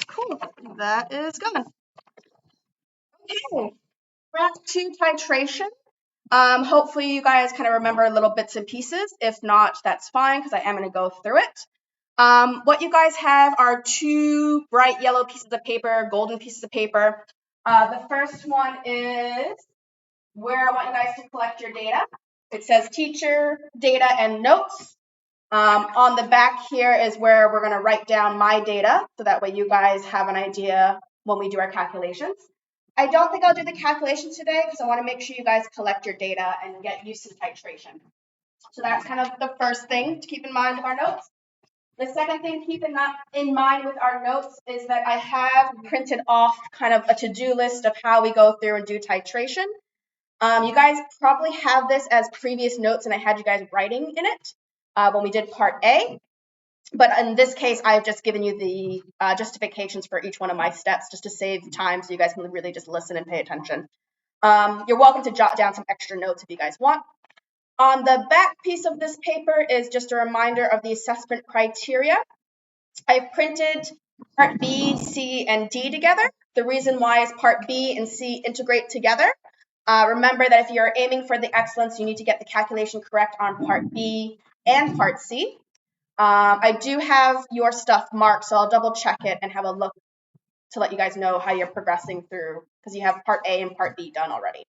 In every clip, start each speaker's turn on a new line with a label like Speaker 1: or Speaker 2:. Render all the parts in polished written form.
Speaker 1: Cool. That is gone. Okay. Back to titration. Hopefully you guys kind of remember little bits and pieces. If not, that's fine because I am going to go through it. What you guys have are two bright yellow pieces of paper, golden pieces of paper. The first one is where I want you guys to collect your data. It says teacher, data, and notes. On the back here is where we're going to write down my data, so that way you guys have an idea when we do our calculations. I don't think I'll do the calculations today because I want to make sure you guys collect your data and get used to titration. So that's kind of the first thing to keep in mind with our notes. The second thing to keep in mind with our notes is that I have printed off kind of a to-do list of how we go through and do titration. You guys probably have this as previous notes, and I had you guys writing in it when we did part A. But in this case, I've just given you the justifications for each one of my steps just to save time so you guys can really just listen and pay attention. You're welcome to jot down some extra notes if you guys want. On the back piece of this paper is just a reminder of the assessment criteria. I've printed part B, C, and D together. The reason why is part B and C integrate together. Remember that if you're aiming for the excellence, you need to get the calculation correct on part B and part C. I do have your stuff marked, so I'll double check it and have a look to let you guys know how you're progressing through, because you have part A and part B done already.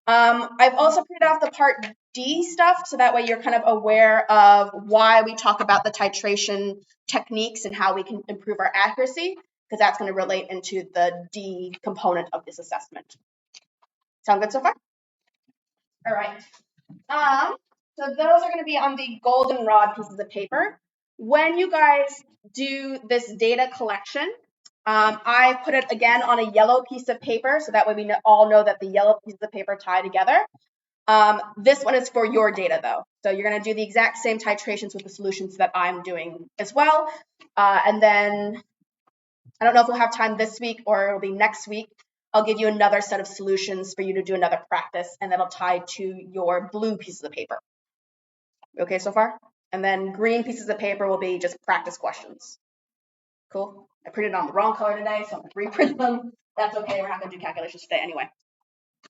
Speaker 1: I've also printed off the part D stuff, so that way you're kind of aware of why we talk about the titration techniques and how we can improve our accuracy, because that's going to relate into the D component of this assessment. Sound good so far? All right. So those are going to be on the goldenrod pieces of paper. When you guys do this data collection, I put it again on a yellow piece of paper, so that way we all know that the yellow pieces of paper tie together. This one is for your data, though. So you're going to do the exact same titrations with the solutions that I'm doing as well. And then I don't know if we'll have time this week or it'll be next week. I'll give you another set of solutions for you to do another practice, and that'll tie to your blue pieces of paper. Okay so far? And then green pieces of paper will be just practice questions. Cool. I printed on the wrong color today, so I'm going to reprint them. That's okay. We're not going to do calculations today anyway.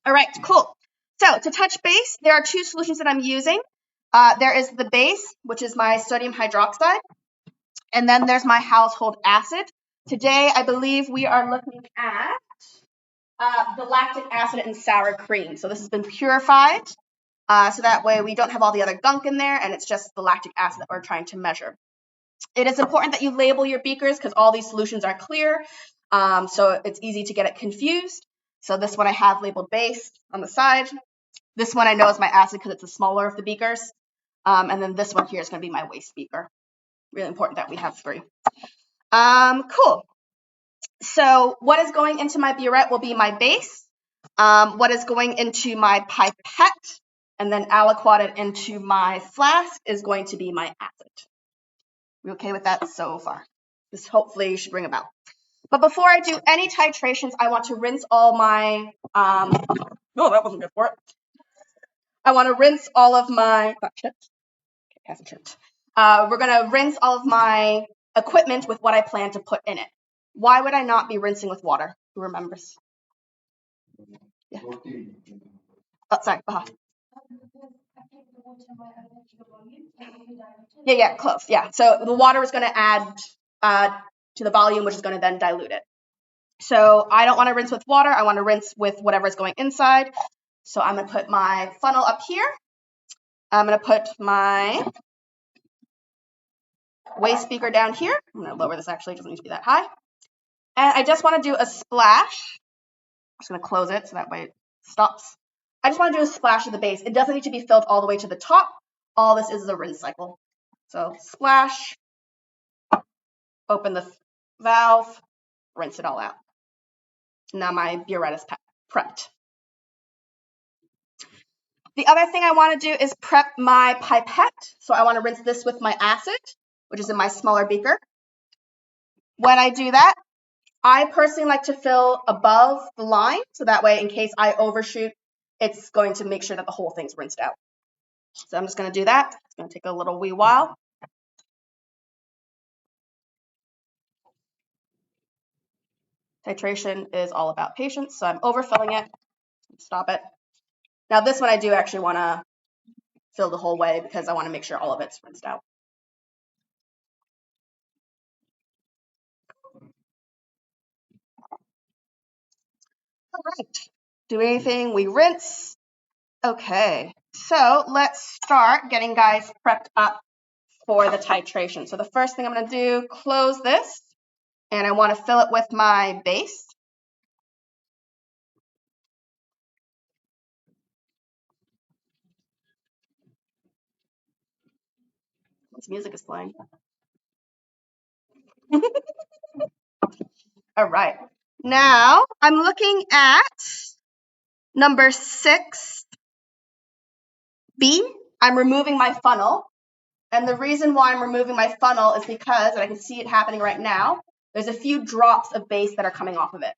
Speaker 1: All right, cool. So to touch base, there are two solutions that I'm using. There is the base, which is my sodium hydroxide, and then there's my household acid. Today, I believe we are looking at the lactic acid and sour cream. So this has been purified, so that way we don't have all the other gunk in there, and it's just the lactic acid that we're trying to measure. It is important that you label your beakers because all these solutions are clear, so it's easy to get it confused. So this one I have labeled base on the side. This one I know is my acid because it's the smaller of the beakers. And then this one here is going to be my waste beaker. Really important that we have three. Cool. So what is going into my burette will be my base. What is going into my pipette and then aliquoted into my flask is going to be my acid. We okay with that so far? This hopefully should bring about. But before I do any titrations, I want to rinse all my, no, that wasn't good for it. I want to rinse all of my, we're going to rinse all of my equipment with what I plan to put in it. Why would I not be rinsing with water? Who remembers? Yeah. Oh, sorry. Yeah, close. Yeah. So the water is going to add to the volume, which is going to then dilute it. So I don't want to rinse with water. I want to rinse with whatever is going inside. So I'm going to put my funnel up here. I'm going to put my waste beaker down here. I'm going to lower this, actually. It doesn't need to be that high. And I just want to do a splash. I'm just going to close it so that way it stops. I just want to do a splash of the base. It doesn't need to be filled all the way to the top. All this is a rinse cycle. So splash, open the valve, rinse it all out. Now my burette is prepped. The other thing I want to do is prep my pipette. So I want to rinse this with my acid, which is in my smaller beaker. When I do that, I personally like to fill above the line, so that way in case I overshoot, it's going to make sure that the whole thing's rinsed out. So I'm just going to do that. It's going to take a little wee while. Titration is all about patience, so I'm overfilling it. Stop it. Now this one I do actually want to fill the whole way because I want to make sure all of it's rinsed out. All right. Do anything, we rinse. Okay, so let's start getting guys prepped up for the titration. So the first thing I'm going to do, close this, and I want to fill it with my base. This music is playing. All right. Now I'm looking at number 6B. I'm removing my funnel. And the reason why I'm removing my funnel is because, and I can see it happening right now, there's a few drops of base that are coming off of it.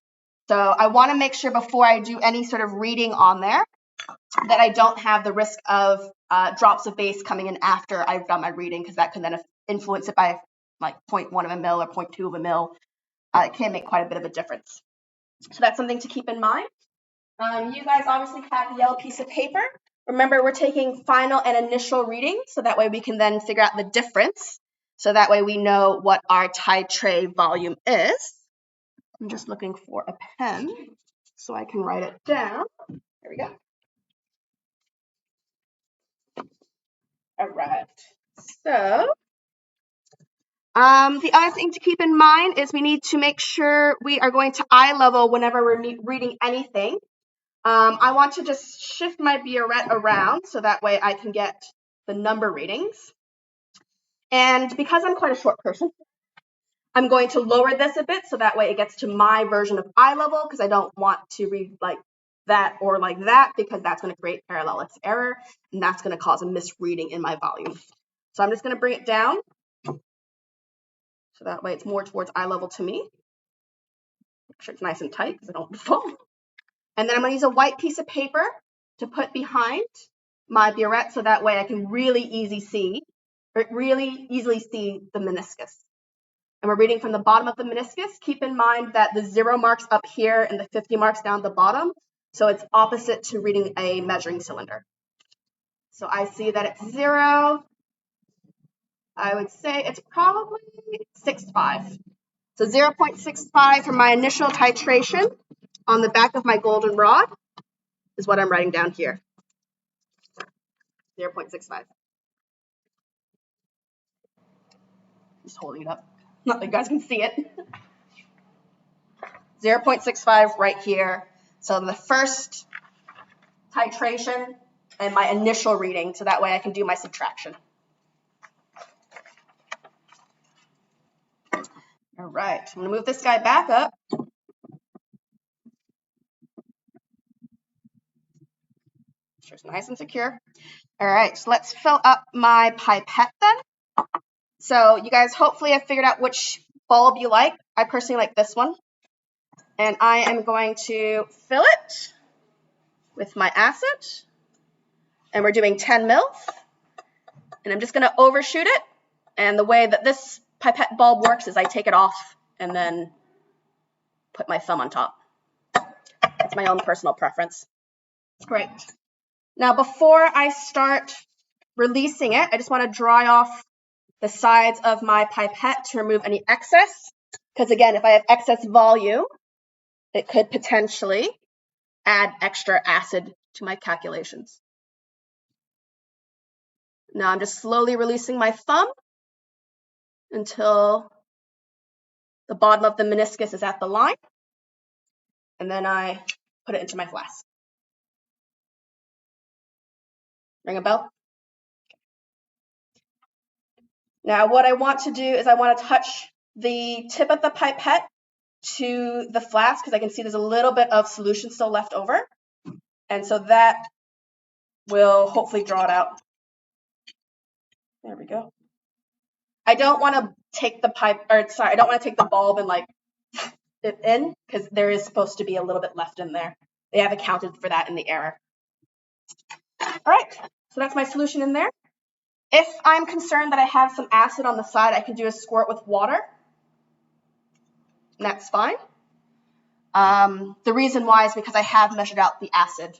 Speaker 1: So I want to make sure before I do any sort of reading on there that I don't have the risk of drops of base coming in after I've done my reading, because that can then influence it by like 0.1 of a mil or 0.2 of a mil. It can make quite a bit of a difference. So that's something to keep in mind. You guys obviously have the yellow piece of paper. Remember, we're taking final and initial readings, so that way we can then figure out the difference. So that way we know what our titrate volume is. I'm just looking for a pen so I can write it down. There we go. All right. So the other thing to keep in mind is we need to make sure we are going to eye level whenever we're reading anything. I want to just shift my burette around so that way I can get the number readings. And because I'm quite a short person, I'm going to lower this a bit so that way it gets to my version of eye level, because I don't want to read like that or like that, because that's going to create parallax error, and that's going to cause a misreading in my volume. So I'm just going to bring it down so that way it's more towards eye level to me. Make sure it's nice and tight because I don't fall. And then I'm going to use a white piece of paper to put behind my burette so that way I can really easily see the meniscus. And we're reading from the bottom of the meniscus. Keep in mind that the 0 marks up here and the 50 marks down the bottom. So it's opposite to reading a measuring cylinder. So I see that it's 0. I would say it's probably 6.5. So 0.65 for my initial titration on the back of my golden rod is what I'm writing down here. 0.65. Just holding it up. Not that you guys can see it. 0.65 right here. So the first titration and my initial reading, so that way I can do my subtraction. All right, I'm going to move this guy back up. Sure, it's nice and secure. All right, so let's fill up my pipette then. So you guys hopefully have figured out which bulb you like. I personally like this one. And I am going to fill it with my acid. And we're doing 10 mils. And I'm just going to overshoot it. And the way that this pipette bulb works is I take it off and then put my thumb on top. That's my own personal preference. Great. Now, before I start releasing it, I just want to dry off the sides of my pipette to remove any excess. Because again, if I have excess volume, it could potentially add extra acid to my calculations. Now I'm just slowly releasing my thumb until the bottom of the meniscus is at the line. And then I put it into my flask. Ring a bell? Now what I want to do is I want to touch the tip of the pipette to the flask, because I can see there's a little bit of solution still left over. And so that will hopefully draw it out. There we go. I don't want to take the I don't want to take the bulb and like it in, because there is supposed to be a little bit left in there. They have accounted for that in the error. All right, so that's my solution in there. If I'm concerned that I have some acid on the side, I can do a squirt with water, and that's fine. The reason why is because I have measured out the acid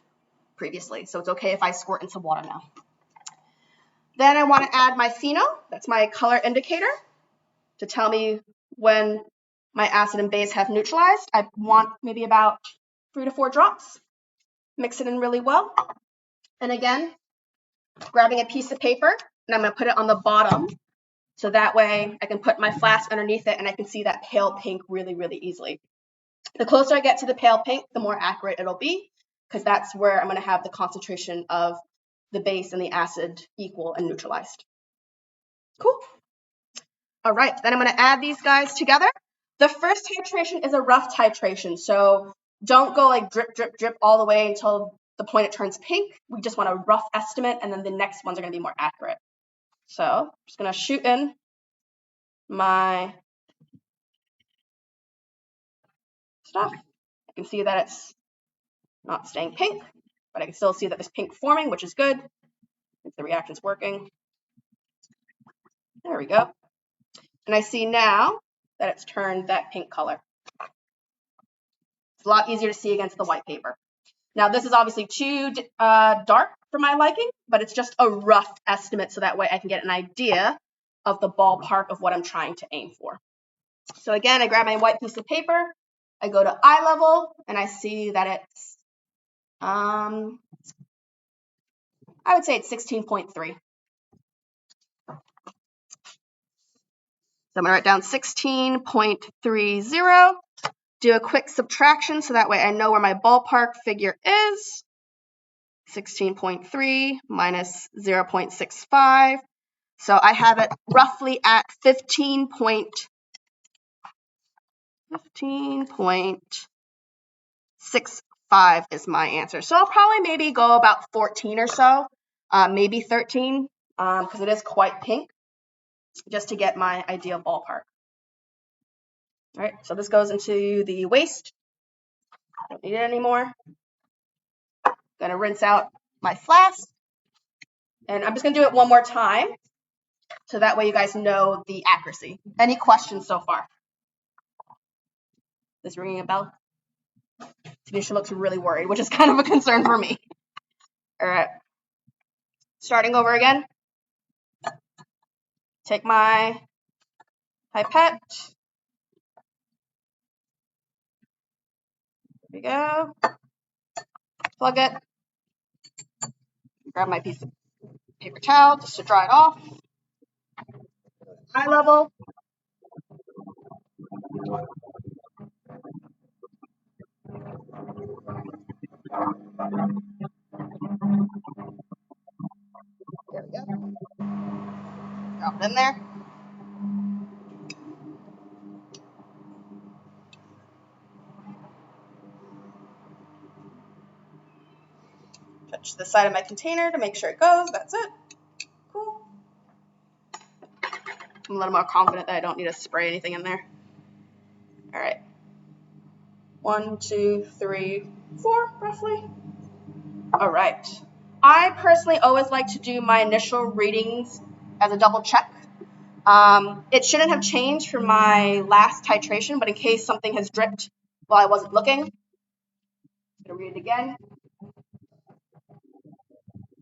Speaker 1: previously, so it's okay if I squirt in some water now. Then I want to add my pheno, that's my color indicator, to tell me when my acid and base have neutralized. I want maybe about 3 to 4 drops. Mix it in really well. And again, grabbing a piece of paper, and I'm going to put it on the bottom, so that way I can put my flask underneath it and I can see that pale pink really, really easily. The closer I get to the pale pink, the more accurate it'll be, because that's where I'm going to have the concentration of the base and the acid equal and neutralized. Cool. All right, then I'm going to add these guys together. The first titration is a rough titration, so don't go like drip, drip, drip all the way until the point it turns pink. We just want a rough estimate, and then the next ones are going to be more accurate. So I'm just going to shoot in my stuff. I can see that it's not staying pink, but I can still see that there's pink forming, which is good. The reaction's working. There we go. And I see now that it's turned that pink color. It's a lot easier to see against the white paper. Now, this is obviously too dark for my liking, but it's just a rough estimate, so that way I can get an idea of the ballpark of what I'm trying to aim for. So again, I grab my white piece of paper, I go to eye level, and I see that it's, I would say it's 16.3. So I'm going to write down 16.30, do a quick subtraction so that way I know where my ballpark figure is. 16.3 minus 0.65. So I have it roughly at 15.65 is my answer. So I'll probably maybe go about 14 or so, maybe 13, because it is quite pink, just to get my ideal ballpark. All right, so this goes into the waste. Don't need it anymore. Gonna rinse out my flask, and I'm just gonna do it one more time, so that way you guys know the accuracy. Any questions so far? This ringing a bell? Tanisha looks really worried, which is kind of a concern for me. All right, starting over again. Take my pipette. There we go. Plug it. Grab my piece of paper towel just to dry it off. Eye level. There we go. Drop it in there. Touch the side of my container to make sure it goes. That's it. Cool. I'm a little more confident that I don't need to spray anything in there. All right. 1, 2, 3, 4, roughly. All right. I personally always like to do my initial readings as a double check. It shouldn't have changed from my last titration, but in case something has dripped while I wasn't looking, I'm going to read it again.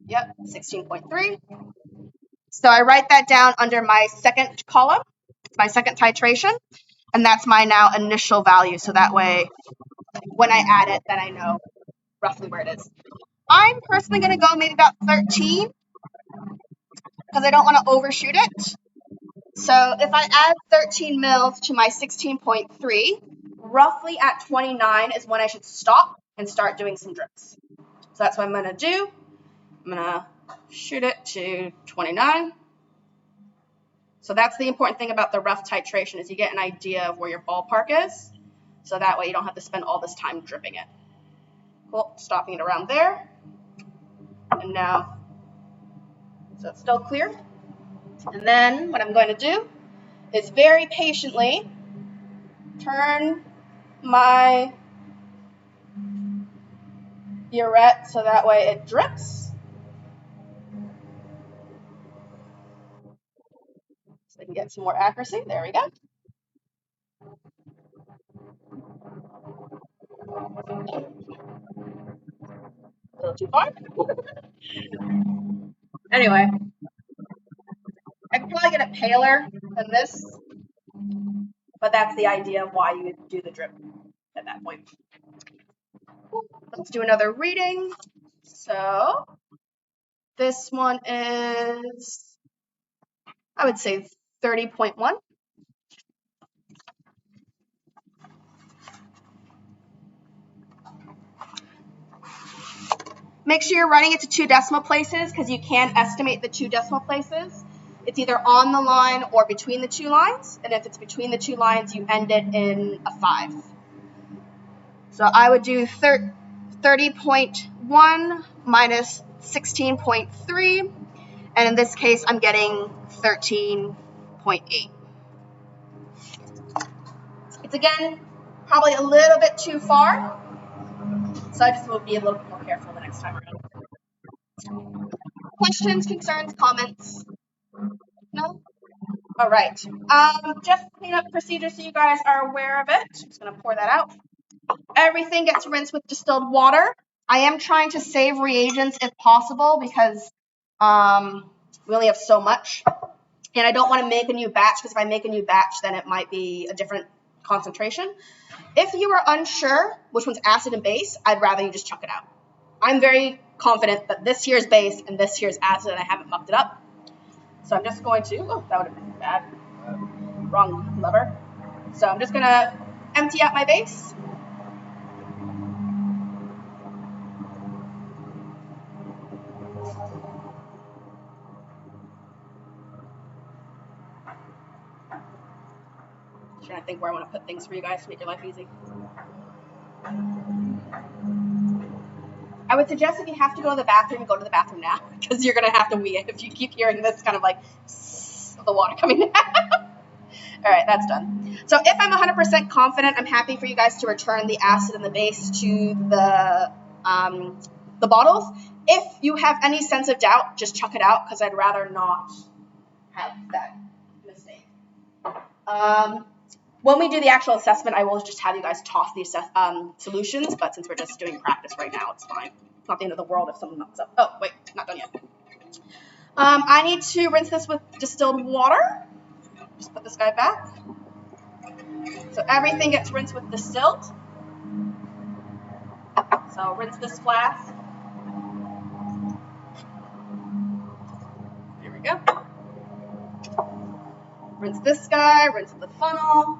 Speaker 1: Yep, 16.3. So I write that down under my second column, my second titration, and that's my now initial value. So that way, when I add it, then I know roughly where it is. I'm personally going to go maybe about 13 because I don't want to overshoot it. So if I add 13 mils to my 16.3, roughly at 29 is when I should stop and start doing some drips. So that's what I'm going to do. I'm going to shoot it to 29. So that's the important thing about the rough titration, is you get an idea of where your ballpark is. So that way you don't have to spend all this time dripping it. Cool, stopping it around there. And now, so it's still clear. And then what I'm going to do is very patiently turn my burette so that way it drips. So I can get some more accuracy. There we go. A little too far. Anyway, I could probably get it paler than this, but that's the idea of why you would do the drip at that point. Let's do another reading. So this one is, I would say 30.1. Make sure you're writing it to 2 decimal places because you can estimate the 2 decimal places. It's either on the line or between the 2 lines, and if it's between the 2 lines, you end it in a 5. So I would do 30.1 minus 16.3, and in this case, I'm getting 13.8. It's again probably a little bit too far, so I just will be a little bit more careful the next time around. Questions, concerns, comments? No? All right. Just cleanup procedure so you guys are aware of it. I'm just going to pour that out. Everything gets rinsed with distilled water. I am trying to save reagents if possible because we only have so much. And I don't want to make a new batch because if I make a new batch, then it might be a different concentration. If you are unsure which one's acid and base, I'd rather you just chuck it out. I'm very confident that this here is base and this here is acid, and I haven't mucked it up. So I'm just going to, oh, that would have been bad. Wrong lever. So I'm just going to empty out my base. I'm trying to think where I want to put things for you guys to make your life easy. I would suggest if you have to go to the bathroom, go to the bathroom now because you're going to have to wee it if you keep hearing this kind of like the water coming down. All right, that's done. So if I'm 100% confident, I'm happy for you guys to return the acid and the base to the bottles. If you have any sense of doubt, just chuck it out because I'd rather not have that mistake. When we do the actual assessment, I will just have you guys toss the solutions, but since we're just doing practice right now, it's fine. It's not the end of the world if someone mucks up. Oh, wait, not done yet. I need to rinse this with distilled water. Just put this guy back. So everything gets rinsed with distilled. So rinse this flask. There we go. Rinse this guy, rinse the funnel.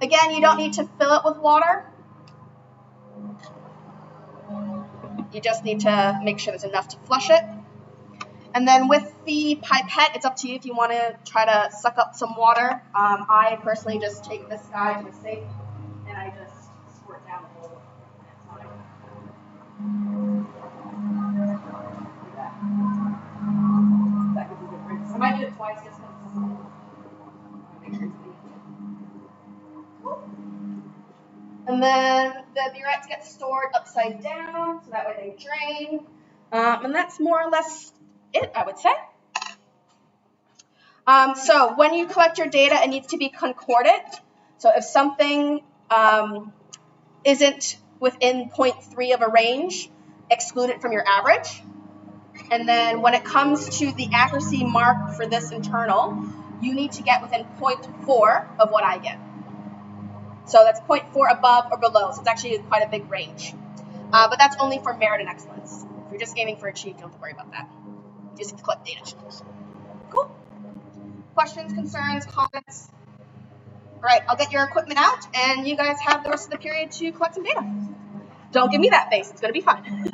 Speaker 1: Again, you don't need to fill it with water. You just need to make sure there's enough to flush it. And then with the pipette, it's up to you if you want to try to suck up some water. I personally just take this guy to the sink and I just squirt down the whole thing. That gives you a good rinse. I might do it twice just because I want to make sure it's clean. And then the burettes get stored upside down, so that way they drain. And that's more or less it, I would say. So when you collect your data, it needs to be concordant. So if something isn't within 0.3 of a range, exclude it from your average. And then when it comes to the accuracy mark for this internal, you need to get within 0.4 of what I get. So that's 0.4 above or below, so it's actually quite a big range. But that's only for merit and excellence. If you're just aiming for achieve, you don't have to worry about that. You just have to collect data. Cool. Questions, concerns, comments? All right, I'll get your equipment out, and you guys have the rest of the period to collect some data. Don't give me that face. It's going to be fun.